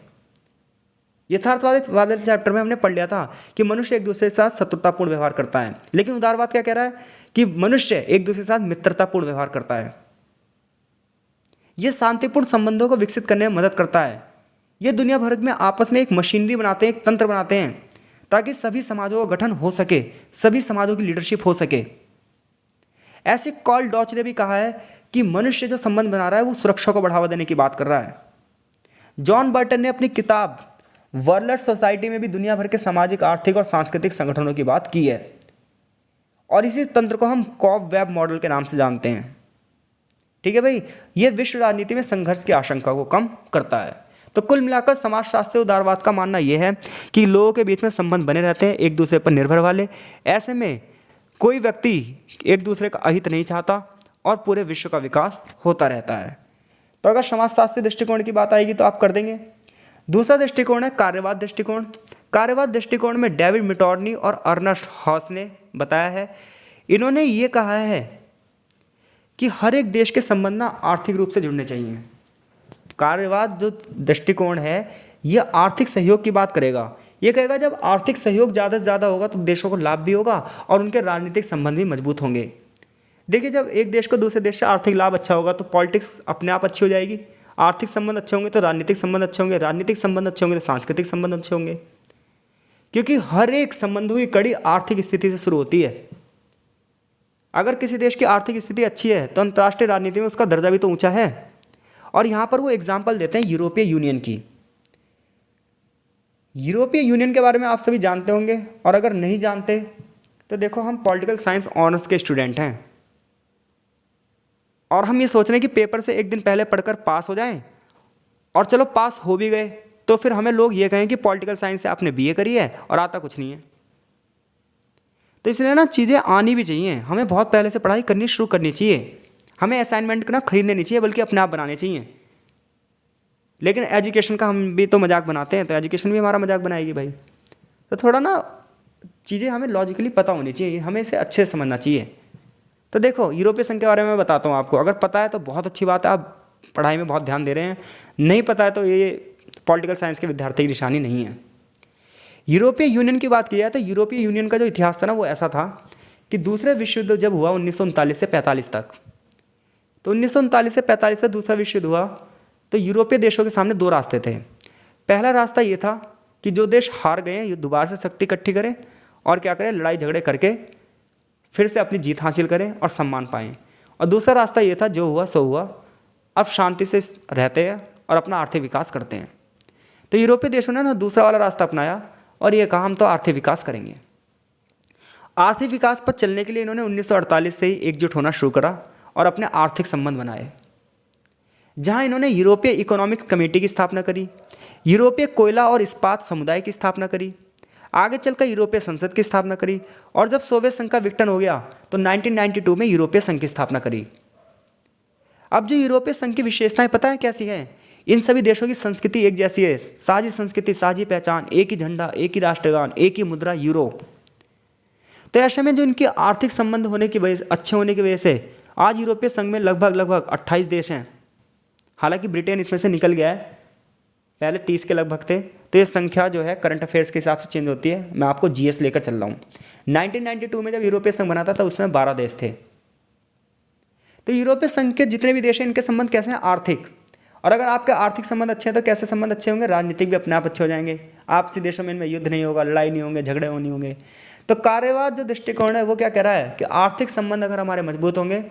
[SPEAKER 1] यथार्थवाद वाले चैप्टर में हमने पढ़ लिया था कि मनुष्य एक दूसरे के साथ शत्रुतापूर्ण व्यवहार करता है, लेकिन उदारवाद क्या कह रहा है कि मनुष्य एक दूसरे के साथ मित्रतापूर्ण व्यवहार करता है। यह शांतिपूर्ण संबंधों को विकसित करने में मदद करता है। ये दुनिया भर में आपस में एक मशीनरी बनाते हैं, एक तंत्र बनाते हैं, ताकि सभी समाजों का गठन हो सके, सभी समाजों की लीडरशिप हो सके। ऐसे कार्ल डॉच ने भी कहा है कि मनुष्य जो संबंध बना रहा है वो सुरक्षा को बढ़ावा देने की बात कर रहा है। जॉन बर्टन ने अपनी किताब वर्ल्ड सोसाइटी में भी दुनिया भर के सामाजिक, आर्थिक और सांस्कृतिक संगठनों की बात की है, और इसी तंत्र को हम कॉब वेब मॉडल के नाम से जानते हैं। ठीक है भाई, ये विश्व राजनीति में संघर्ष की आशंका को कम करता है। तो कुल मिलाकर समाजशास्त्रीय उदारवाद का मानना यह है कि लोगों के बीच में संबंध बने रहते हैं, एक दूसरे पर निर्भर वाले। ऐसे में कोई व्यक्ति एक दूसरे का अहित नहीं चाहता और पूरे विश्व का विकास होता रहता है। तो अगर समाजशास्त्रीय दृष्टिकोण की बात आएगी तो आप कर देंगे। दूसरा दृष्टिकोण है कार्यवाद दृष्टिकोण। कार्यवाद दृष्टिकोण में डेविड मिटॉर्नी और अर्नस्ट हॉस ने बताया है। इन्होंने ये कहा है कि हर एक देश के संबंध ना आर्थिक रूप से जुड़ने चाहिए। कार्यवाद जो दृष्टिकोण है ये आर्थिक सहयोग की बात करेगा। ये कहेगा जब आर्थिक सहयोग ज़्यादा से ज़्यादा होगा तो देशों को लाभ भी होगा और उनके राजनीतिक संबंध भी मजबूत होंगे। देखिए, जब एक देश को दूसरे देश से आर्थिक लाभ अच्छा होगा तो पॉलिटिक्स अपने आप अच्छी हो जाएगी। आर्थिक संबंध अच्छे होंगे तो राजनीतिक संबंध अच्छे होंगे, राजनीतिक संबंध अच्छे होंगे तो सांस्कृतिक संबंध अच्छे होंगे, क्योंकि हर एक संबंधों की कड़ी आर्थिक स्थिति से शुरू होती है। अगर किसी देश की आर्थिक स्थिति अच्छी है तो अंतर्राष्ट्रीय राजनीति में उसका दर्जा भी तो ऊंचा है। और यहाँ पर वो एग्जाम्पल देते हैं यूरोपीय यूनियन की। यूरोपीय यूनियन के बारे में आप सभी जानते होंगे, और अगर नहीं जानते तो देखो, हम पॉलिटिकल साइंस ऑनर्स के स्टूडेंट हैं और हम ये सोच रहे हैं कि पेपर से एक दिन पहले पढ़कर पास हो जाएं, और चलो पास हो भी गए तो फिर हमें लोग ये कहें कि पॉलिटिकल साइंस से आपने बीए करी है और आता कुछ नहीं है। तो इसलिए ना चीज़ें आनी भी चाहिए, हमें बहुत पहले से पढ़ाई करनी शुरू करनी चाहिए। हमें असाइनमेंट ना खरीदने नहीं चाहिए बल्कि अपने आप बनाने चाहिए। लेकिन एजुकेशन का हम भी तो मजाक बनाते हैं, तो एजुकेशन भी हमारा मजाक बनाएगी भाई। तो थोड़ा ना चीज़ें हमें लॉजिकली पता होनी चाहिए, हमें इसे अच्छे से समझना चाहिए। तो देखो, यूरोपीय संघ के बारे में मैं बताता हूँ आपको। अगर पता है तो बहुत अच्छी बात है, आप पढ़ाई में बहुत ध्यान दे रहे हैं। नहीं पता है तो ये पॉलिटिकल साइंस के विद्यार्थी की निशानी नहीं है। यूरोपीय यूनियन की बात की जाए तो यूरोपीय यूनियन का जो इतिहास था ना वो ऐसा था कि दूसरे विश्व युद्ध जब हुआ 1939 से 45 तक, तो 1939 से 45 से दूसरा विश्व युद्ध हुआ तो यूरोपीय देशों के सामने दो रास्ते थे। पहला रास्ता ये था कि जो देश हार गए हैं ये दोबारा से शक्ति इकट्ठी करें और क्या करें, लड़ाई झगड़े करके फिर से अपनी जीत हासिल करें और सम्मान पाएं। और दूसरा रास्ता ये था, जो हुआ सो हुआ, अब शांति से रहते हैं और अपना आर्थिक विकास करते हैं। तो यूरोपीय देशों ने ना दूसरा वाला रास्ता अपनाया और ये कहा हम तो आर्थिक विकास करेंगे। आर्थिक विकास पर चलने के लिए इन्होंने 1948 से ही एकजुट होना शुरू करा और अपने आर्थिक संबंध बनाए, जहां इन्होंने यूरोपीय इकोनॉमिक्स कमेटी की स्थापना करी, यूरोपीय कोयला और इस्पात समुदाय की स्थापना करी, आगे चलकर यूरोपीय संसद की स्थापना करी, और जब सोवियत संघ का विघटन हो गया तो 1992 में यूरोपीय संघ की स्थापना करी। अब जो यूरोपीय संघ की विशेषताएं पता है कैसी हैं? इन सभी देशों की संस्कृति एक जैसी है, साझी संस्कृति, साझी पहचान, एक ही झंडा, एक ही राष्ट्रगान, एक ही मुद्रा, यूरो। तो ऐसे में जो इनके आर्थिक संबंध होने की वजह से, अच्छे होने की वजह से आज यूरोपीय संघ में लगभग 28 देश हैं। हालांकि ब्रिटेन इसमें से निकल गया है, पहले 30 के लगभग थे। तो ये संख्या जो है करंट अफेयर्स के हिसाब से चेंज होती है। मैं आपको जीएस लेकर चल रहा हूँ। 1992 में जब यूरोपीय संघ बना था उसमें 12 देश थे। तो यूरोपीय संघ के जितने भी देश हैं इनके संबंध कैसे हैं? आर्थिक। और अगर आपके आर्थिक संबंध अच्छे हैं तो कैसे संबंध अच्छे होंगे? राजनीतिक भी अपने आप अच्छे हो जाएंगे। आपसी देशों में इनमें युद्ध नहीं होगा, लड़ाई नहीं होंगे, झगड़े नहीं होंगे। तो कार्यवाद जो दृष्टिकोण है वो क्या कह रहा है कि आर्थिक संबंध अगर हमारे मजबूत होंगे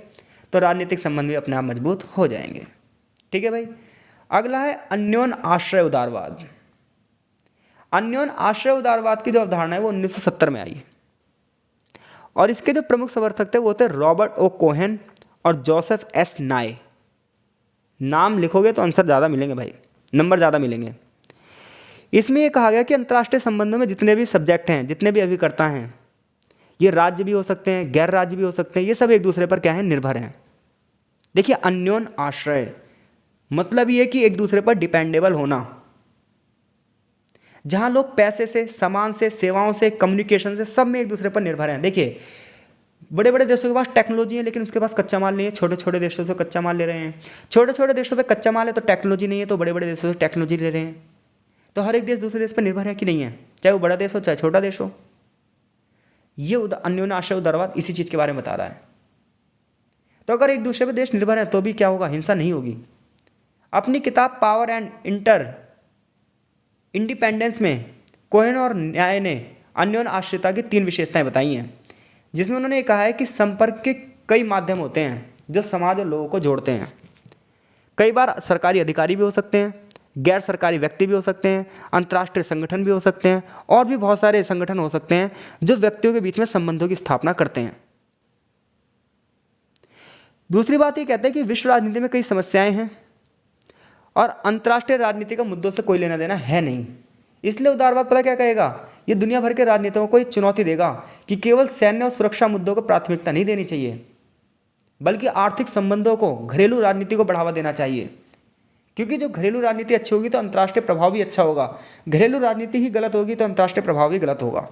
[SPEAKER 1] तो राजनीतिक संबंध भी अपने आप मजबूत हो जाएंगे। ठीक है भाई। अगला है अन्योन आश्रय उदारवाद। अन्योन आश्रय उदारवाद की जो अवधारणा है वो 1970 में आई, और इसके जो प्रमुख समर्थक थे वो थे रॉबर्ट ओ कोहेन और जोसेफ एस नाय। नाम लिखोगे तो आंसर ज़्यादा मिलेंगे भाई, नंबर ज़्यादा मिलेंगे। इसमें ये कहा गया कि अंतर्राष्ट्रीय संबंधों में जितने भी सब्जेक्ट हैं, जितने भी अभिकर्ता हैं, ये राज्य भी हो सकते हैं, गैर राज्य भी हो सकते हैं, ये सब एक दूसरे पर क्या है, निर्भर हैं। देखिए अन्योन आश्रय मतलब ये कि एक दूसरे पर डिपेंडेबल होना, जहां लोग पैसे से, सामान से, सेवाओं से, कम्युनिकेशन से, सब में एक दूसरे पर निर्भर हैं। देखिए बड़े बड़े देशों के पास टेक्नोलॉजी है लेकिन उसके पास कच्चा माल नहीं है, छोटे छोटे देशों से कच्चा माल ले रहे हैं। छोटे छोटे देशों पे कच्चा माल है तो टेक्नोलॉजी नहीं है, तो बड़े बड़े देशों से टेक्नोलॉजी ले रहे हैं। तो हर एक देश दूसरे देश पर निर्भर है कि नहीं है, चाहे वो बड़ा देश हो चाहे छोटा देश हो। ये अन्योन्य आश्रय उदारवाद इसी चीज़ के बारे में बता रहा है। तो अगर एक दूसरे पर देश निर्भर है तो भी क्या होगा, हिंसा नहीं होगी। अपनी किताब पावर एंड इंडिपेंडेंस में कोहेन और न्याय ने अन्योन्य आश्रिता की 3 विशेषताएं बताई हैं, जिसमें उन्होंने ये कहा है कि संपर्क के कई माध्यम होते हैं जो समाज और लोगों को जोड़ते हैं। कई बार सरकारी अधिकारी भी हो सकते हैं, गैर सरकारी व्यक्ति भी हो सकते हैं, अंतर्राष्ट्रीय संगठन भी हो सकते हैं, और भी बहुत सारे संगठन हो सकते हैं जो व्यक्तियों के बीच में संबंधों की स्थापना करते हैं। दूसरी बात ये कहते हैं कि विश्व राजनीति में कई समस्याएं हैं और अंतर्राष्ट्रीय राजनीति का मुद्दों से कोई लेना देना है नहीं। इसलिए उदारवाद पता क्या कहेगा, ये दुनिया भर के राजनीतियों को एक चुनौती देगा कि केवल सैन्य और सुरक्षा मुद्दों को प्राथमिकता नहीं देनी चाहिए, बल्कि आर्थिक संबंधों को, घरेलू राजनीति को बढ़ावा देना चाहिए। क्योंकि जो घरेलू राजनीति अच्छी होगी तो अंतर्राष्ट्रीय प्रभाव भी अच्छा होगा, घरेलू राजनीति ही गलत होगी तो अंतर्राष्ट्रीय प्रभाव भी गलत होगा।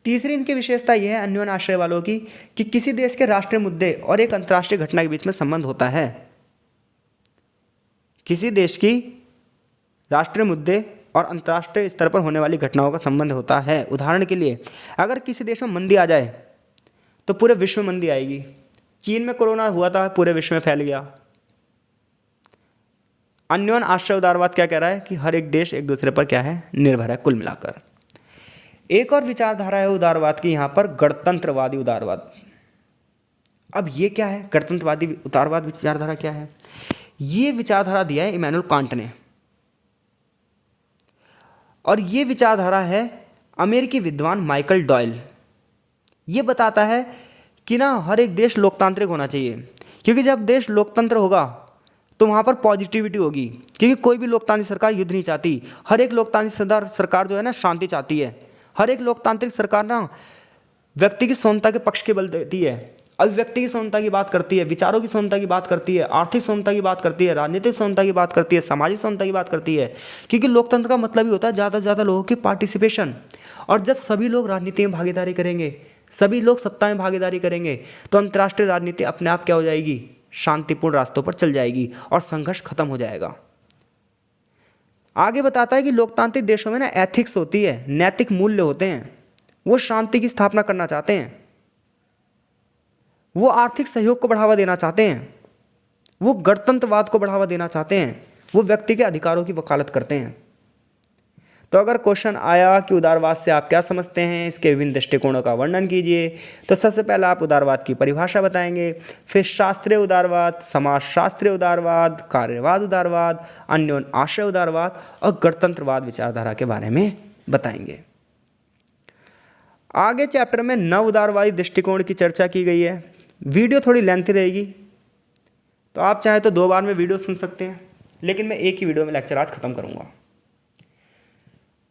[SPEAKER 1] तीसरी इनकी विशेषता यह है अन्योन्य आश्रय वालों की कि किसी देश के राष्ट्रीय मुद्दे और एक अंतर्राष्ट्रीय घटना के बीच में संबंध होता है। किसी देश की राष्ट्रीय मुद्दे और अंतर्राष्ट्रीय स्तर पर होने वाली घटनाओं का संबंध होता है। उदाहरण के लिए अगर किसी देश में मंदी आ जाए तो पूरे विश्व में मंदी आएगी। चीन में कोरोना हुआ था, पूरे विश्व में फैल गया। अन्योन्य आश्रय उदारवाद क्या कह रहा है कि हर एक देश एक दूसरे पर क्या है, निर्भर है। कुल मिलाकर एक और विचारधारा है उदारवाद की यहाँ पर, गणतंत्रवादी उदारवाद। अब ये क्या है, गणतंत्रवादी उदारवाद विचारधारा क्या है? ये विचारधारा दिया है इमैनुअल कांट ने, और ये विचारधारा है अमेरिकी विद्वान माइकल डॉयल। ये बताता है कि ना हर एक देश लोकतांत्रिक होना चाहिए, क्योंकि जब देश लोकतंत्र होगा तो वहाँ पर पॉजिटिविटी होगी। क्योंकि कोई भी लोकतांत्रिक सरकार युद्ध नहीं चाहती, हर एक लोकतांत्रिक सरकार जो है ना शांति चाहती है। हर एक लोकतांत्रिक सरकार ना व्यक्ति की स्वतंत्रता के पक्ष के बल देती है, अभिव्यक्ति की स्वतंत्रता की बात करती है, विचारों की स्वतंत्रता की बात करती है, आर्थिक स्वतंत्रता की बात करती है, राजनीतिक स्वतंत्रता की बात करती है, सामाजिक स्वतंत्रता की बात करती है। क्योंकि लोकतंत्र का मतलब ही होता है ज़्यादा से ज़्यादा लोगों की पार्टिसिपेशन। और जब सभी लोग राजनीति में भागीदारी करेंगे, सभी लोग सत्ता में भागीदारी करेंगे, तो अंतर्राष्ट्रीय राजनीति अपने आप क्या हो जाएगी, शांतिपूर्ण रास्तों पर चल जाएगी और संघर्ष खत्म हो जाएगा। आगे बताता है कि लोकतांत्रिक देशों में ना एथिक्स होती है, नैतिक मूल्य होते हैं। वो शांति की स्थापना करना चाहते हैं, वो आर्थिक सहयोग को बढ़ावा देना चाहते हैं, वो गणतंत्रवाद को बढ़ावा देना चाहते हैं, वो व्यक्ति के अधिकारों की वकालत करते हैं। तो अगर क्वेश्चन आया कि उदारवाद से आप क्या समझते हैं, इसके विभिन्न दृष्टिकोणों का वर्णन कीजिए, तो सबसे पहले आप उदारवाद की परिभाषा बताएंगे, फिर शास्त्रीय उदारवाद, समाजशास्त्रीय उदारवाद, कार्यवाद उदारवाद, अन्योन्य आश्रय उदारवाद और गणतंत्रवाद विचारधारा के बारे में बताएंगे। आगे चैप्टर में नव उदारवादी दृष्टिकोण की चर्चा की गई है। वीडियो थोड़ी लेंथी रहेगी, तो आप चाहे तो 2 बार में वीडियो सुन सकते हैं, लेकिन मैं एक ही वीडियो में लेक्चर आज खत्म करूँगा।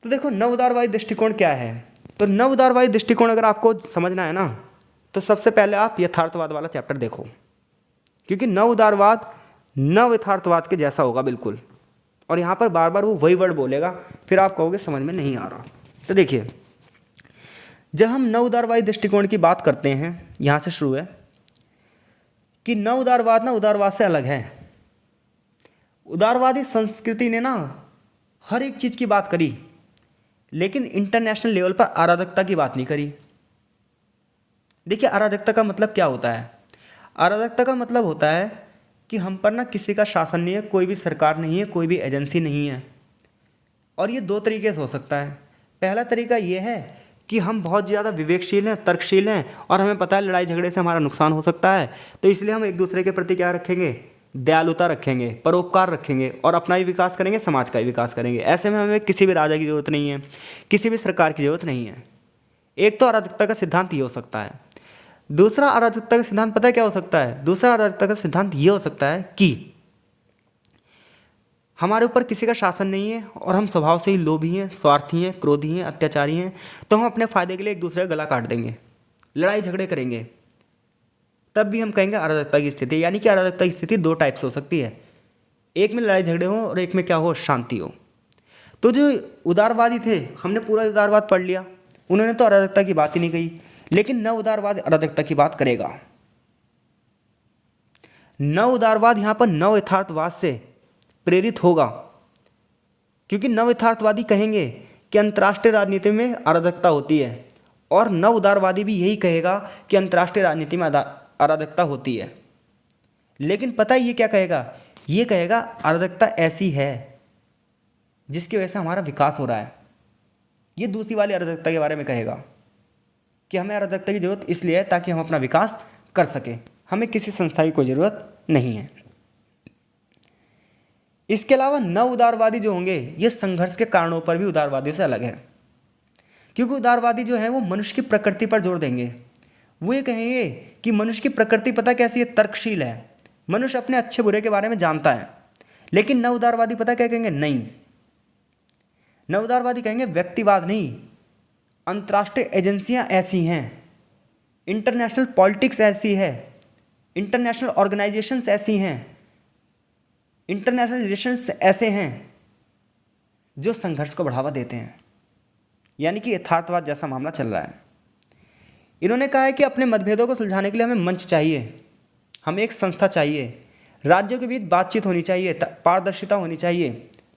[SPEAKER 1] तो देखो नव उदारवादी दृष्टिकोण क्या है। तो नव उदारवादी दृष्टिकोण अगर आपको समझना है ना, तो सबसे पहले आप यथार्थवाद वाला चैप्टर देखो, क्योंकि नव उदारवाद नव यथार्थवाद के जैसा होगा बिल्कुल। और यहाँ पर बार बार वो वही वर्ड बोलेगा, फिर आप कहोगे समझ में नहीं आ रहा। तो देखिए, जब हम नव उदारवादी दृष्टिकोण की बात करते हैं, यहाँ से शुरू है कि नव उदारवाद ना उदारवाद से अलग है। उदारवादी संस्कृति ने ना हर एक चीज़ की बात करी, लेकिन इंटरनेशनल लेवल पर अराजकता की बात नहीं करी। देखिए अराजकता का मतलब क्या होता है? अराजकता का मतलब होता है कि हम पर ना किसी का शासन नहीं है, कोई भी सरकार नहीं है, कोई भी एजेंसी नहीं है। और ये 2 तरीके से हो सकता है। पहला तरीका ये है कि हम बहुत ज़्यादा विवेकशील हैं, तर्कशील हैं, और हमें पता है लड़ाई झगड़े से हमारा नुकसान हो सकता है, तो इसलिए हम एक दूसरे के प्रति क्या रखेंगे, दयालुता रखेंगे, परोपकार रखेंगे, और अपना ही विकास करेंगे, समाज का ही विकास करेंगे। ऐसे में हमें किसी भी राजा की ज़रूरत नहीं है, किसी भी सरकार की ज़रूरत नहीं है। एक तो अराजकता का सिद्धांत ये हो सकता है। दूसरा अराजकता का सिद्धांत पता है क्या हो सकता है? दूसरा अराजकता का सिद्धांत ये हो सकता है कि हमारे ऊपर किसी का शासन नहीं है और हम स्वभाव से ही लोभी हैं, स्वार्थी हैं, क्रोधी हैं, अत्याचारी हैं, तो हम अपने फायदे के लिए एक दूसरे का गला काट देंगे, लड़ाई झगड़े करेंगे, तब भी हम कहेंगे अराजकता की स्थिति। यानी कि अराजकता की स्थिति दो टाइप से हो सकती है, एक में लड़ाई झगड़े हो और एक में क्या हो, शांति हो। तो जो उदारवादी थे, हमने पूरा उदारवाद पढ़ लिया, उन्होंने तो अराजकता की बात ही नहीं कही, लेकिन नव उदारवाद अराजकता की बात करेगा। नव उदारवाद यहाँ पर नव यथार्थवाद से प्रेरित होगा, क्योंकि नव यथार्थवादी कहेंगे कि अंतर्राष्ट्रीय राजनीति में अराजकता होती है, और नव उदारवादी भी यही कहेगा कि अंतर्राष्ट्रीय राजनीति में अराजकता होती है। लेकिन पता है ये क्या कहेगा? ये कहेगा अराजकता ऐसी है जिसकी वजह से हमारा विकास हो रहा है। ये दूसरी वाली अराजकता के बारे में कहेगा कि हमें अराजकता की जरूरत इसलिए है ताकि हम अपना विकास कर सकें, हमें किसी संस्था की कोई ज़रूरत नहीं है। इसके अलावा नव उदारवादी जो होंगे ये संघर्ष के कारणों पर भी उदारवादियों से अलग है, क्योंकि उदारवादी जो है वो मनुष्य की प्रकृति पर जोर देंगे। वो ये कहेंगे कि मनुष्य की प्रकृति पता कैसी है, तर्कशील है, मनुष्य अपने अच्छे बुरे के बारे में जानता है। लेकिन नव उदारवादी पता क्या कहेंगे? नहीं, नव उदारवादी कहेंगे व्यक्तिवाद नहीं, अंतर्राष्ट्रीय एजेंसियां ऐसी हैं, इंटरनेशनल पॉलिटिक्स ऐसी है, इंटरनेशनल ऑर्गेनाइजेशंस ऐसी हैं, इंटरनेशनल रिलेशंस ऐसे हैं जो संघर्ष को बढ़ावा देते हैं। यानी कि यथार्थवाद जैसा मामला चल रहा है। इन्होंने कहा है कि अपने मतभेदों को सुलझाने के लिए हमें मंच चाहिए, हमें एक संस्था चाहिए, राज्यों के बीच बातचीत होनी चाहिए, पारदर्शिता होनी चाहिए,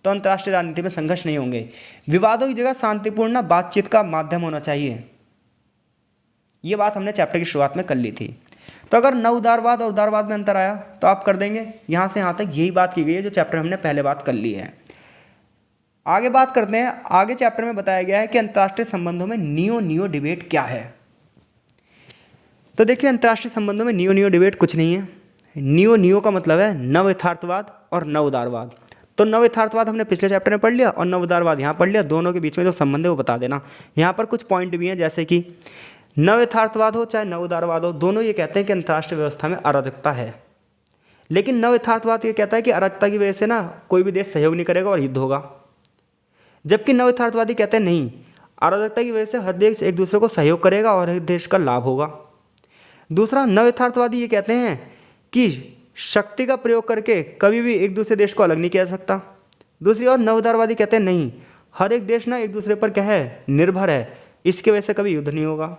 [SPEAKER 1] तो अंतर्राष्ट्रीय राजनीति में संघर्ष नहीं होंगे। विवादों की जगह शांतिपूर्ण बातचीत का माध्यम होना चाहिए। ये बात हमने चैप्टर की शुरुआत में कर ली थी। तो अगर नव उदारवाद और उदारवाद में अंतर आया तो आप कर देंगे, यहाँ से यहाँ तक यही बात की गई है जो चैप्टर हमने पहले बात कर ली है। आगे बात करते हैं। आगे चैप्टर में बताया गया है कि अंतर्राष्ट्रीय संबंधों में नियो डिबेट क्या है। तो देखिए, अंतर्राष्ट्रीय संबंधों में नियो डिबेट कुछ नहीं है। नियो का मतलब है नव यथार्थवाद और नव उदारवाद। तो नव यथार्थवाद हमने पिछले चैप्टर में पढ़ लिया और नव उदारवाद यहाँ पढ़ लिया। दोनों के बीच में जो संबंध है वो बता देना। यहाँ पर कुछ पॉइंट भी हैं, जैसे कि नव यथार्थवाद हो चाहे नव उदारवाद हो, दोनों ये कहते हैं कि अंतर्राष्ट्रीय व्यवस्था में अराजकता है। लेकिन नव यथार्थवाद ये कहता है कि अराजकता की वजह से ना कोई भी देश सहयोग नहीं करेगा और युद्ध होगा। जबकि नव यथार्थवादी कहते हैं नहीं, अराजकता की वजह से हर देश एक दूसरे को सहयोग करेगा और हर देश का लाभ होगा। दूसरा, नव यथार्थवादी ये कहते हैं कि शक्ति का प्रयोग करके कभी भी एक दूसरे देश को अलग नहीं किया जा सकता। दूसरी ओर नव उदारवादी कहते हैं नहीं, हर एक देश ना एक दूसरे पर क्या है, निर्भर है, इसकी वजह से कभी युद्ध नहीं होगा।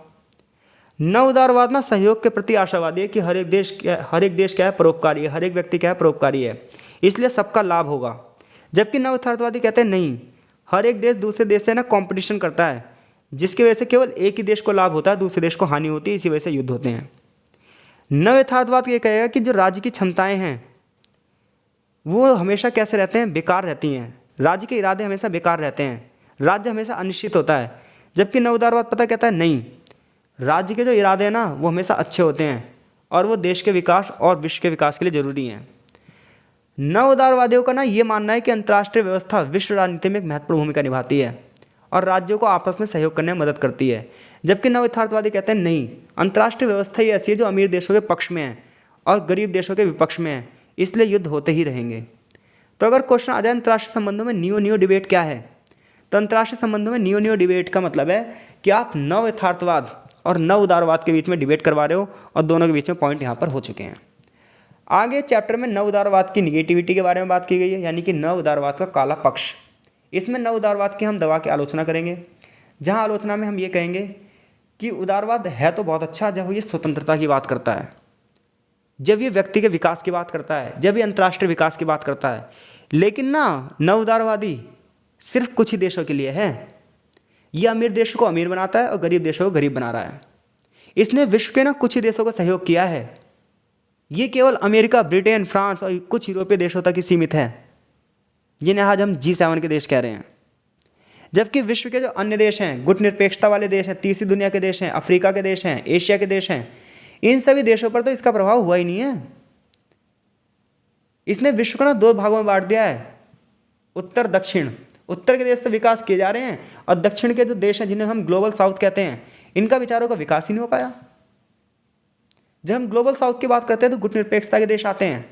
[SPEAKER 1] नव उदारवाद ना सहयोग के प्रति आशावादी है कि हर एक देश क्या है, परोपकारी है, हर एक व्यक्ति क्या है, परोपकारी है, इसलिए सबका लाभ होगा। जबकि नव यथार्थवादी कहते हैं नहीं, हर एक देश दूसरे देश से ना कंपटीशन करता है, जिसकी वजह से केवल एक ही देश को लाभ होता है, दूसरे देश को हानि होती है, इसी वजह से युद्ध होते हैं। नव यथार्थवाद ये कहेगा कि जो राज्य की क्षमताएं हैं वो हमेशा कैसे रहते हैं, बेकार रहती हैं। राज्य के इरादे हमेशा बेकार रहते हैं, राज्य हमेशा अनिश्चित होता है। जबकि नव उदारवाद पता कहता है नहीं, राज्य के जो इरादे हैं ना वो हमेशा अच्छे होते हैं और वो देश के विकास और विश्व के विकास के लिए ज़रूरी हैं। नव उदारवादियों का ना ये मानना है कि अंतर्राष्ट्रीय व्यवस्था विश्व राजनीति में एक महत्वपूर्ण भूमिका निभाती है और राज्यों को आपस में सहयोग करने में मदद करती है। जबकि नव यथार्थवादी कहते हैं नहीं, अंतर्राष्ट्रीय व्यवस्था ही ऐसी है जो अमीर देशों के पक्ष में है और गरीब देशों के विपक्ष में है, इसलिए युद्ध होते ही रहेंगे। तो अगर क्वेश्चन आ जाए अंतर्राष्ट्रीय संबंधों में नियो डिबेट क्या है, तो अंतर्राष्ट्रीय संबंधों में नियो डिबेट का मतलब है कि आप नव यथार्थवाद और नव उदारवाद के बीच में डिबेट करवा रहे हो और दोनों के बीच में पॉइंट यहाँ पर हो चुके हैं। आगे चैप्टर में नव उदारवाद की निगेटिविटी के बारे में बात की गई है, यानी कि नव उदारवाद का काला पक्ष। इसमें नव उदारवाद की हम दवा की आलोचना करेंगे, जहाँ आलोचना में हम ये कहेंगे कि उदारवाद है तो बहुत अच्छा जब ये स्वतंत्रता की बात करता है, जब ये व्यक्ति के विकास की बात करता है, जब ये अंतर्राष्ट्रीय विकास की बात करता है। लेकिन ना नव उदारवादी सिर्फ कुछ ही देशों के लिए है। ये अमीर देशों को अमीर बनाता है और गरीब देशों को गरीब बना रहा है। इसने विश्व के ना कुछ ही देशों को सहयोग किया है। ये केवल अमेरिका, ब्रिटेन, फ्रांस और कुछ यूरोपीय देशों तक ही सीमित है, जिन्हें आज हम G7 के देश कह रहे हैं। जबकि विश्व के जो अन्य देश हैं, गुट निरपेक्षता वाले देश हैं, तीसरी दुनिया के देश हैं, अफ्रीका के देश हैं, एशिया के देश हैं, इन सभी देशों पर तो इसका प्रभाव हुआ ही नहीं है। इसने विश्व को ना दो भागों में बांट दिया है, उत्तर दक्षिण। उत्तर के देश तो विकास किए जा रहे हैं और दक्षिण के जो देश हैं जिन्हें हम ग्लोबल साउथ कहते हैं, इनका विचारों का विकास ही नहीं हो पाया। जब हम ग्लोबल साउथ की बात करते हैं तो गुटनिरपेक्षता के देश आते हैं,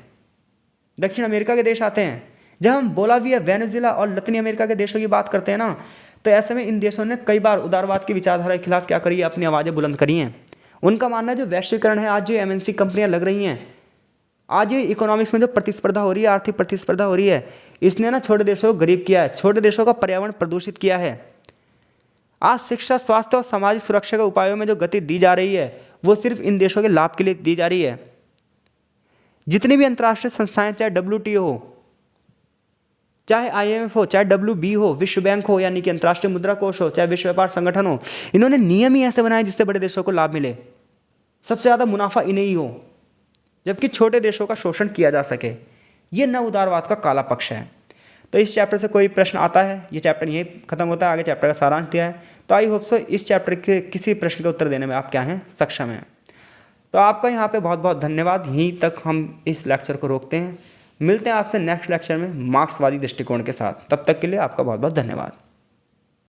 [SPEAKER 1] दक्षिण अमेरिका के देश आते हैं। जब हम बोलाविया, वेनेजुएला और लैटिन अमेरिका के देशों की बात करते हैं ना, तो ऐसे में इन देशों ने कई बार उदारवाद की विचारधारा के खिलाफ क्या करी है, अपनी आवाज़ें बुलंद करी हैं। उनका मानना है जो वैश्वीकरण है, आज जो एमएनसी कंपनियां लग रही हैं, आज ये इकोनॉमिक्स में जो प्रतिस्पर्धा हो रही है, आर्थिक प्रतिस्पर्धा हो रही है, इसने ना छोटे देशों को गरीब किया है, छोटे देशों का पर्यावरण प्रदूषित किया है। आज शिक्षा, स्वास्थ्य और सामाजिक सुरक्षा के उपायों में जो गति दी जा रही है वो सिर्फ इन देशों के लाभ के लिए दी जा रही है। जितनी भी अंतर्राष्ट्रीय संस्थाएं, चाहे WTO हो, चाहे IMF हो, चाहे WB हो, विश्व बैंक हो यानी कि अंतर्राष्ट्रीय मुद्रा कोष हो, चाहे विश्व व्यापार संगठन हो, इन्होंने नियम ही ऐसे बनाए जिससे बड़े देशों को लाभ मिले, सबसे ज़्यादा मुनाफा इन्हें ही हो, जबकि छोटे देशों का शोषण किया जा सके। ये नव उदारवाद का काला पक्ष है। तो इस चैप्टर से कोई प्रश्न आता है, ये चैप्टर यहीं खत्म होता है, आगे चैप्टर का सारांश दिया है। तो आई होप सो इस चैप्टर के किसी प्रश्न के उत्तर देने में आप क्या हैं, सक्षम हैं। तो आपका यहाँ पे बहुत बहुत धन्यवाद। यहीं तक हम इस लेक्चर को रोकते हैं। मिलते हैं आपसे नेक्स्ट लेक्चर में मार्क्सवादी दृष्टिकोण के साथ। तब तक के लिए आपका बहुत बहुत धन्यवाद।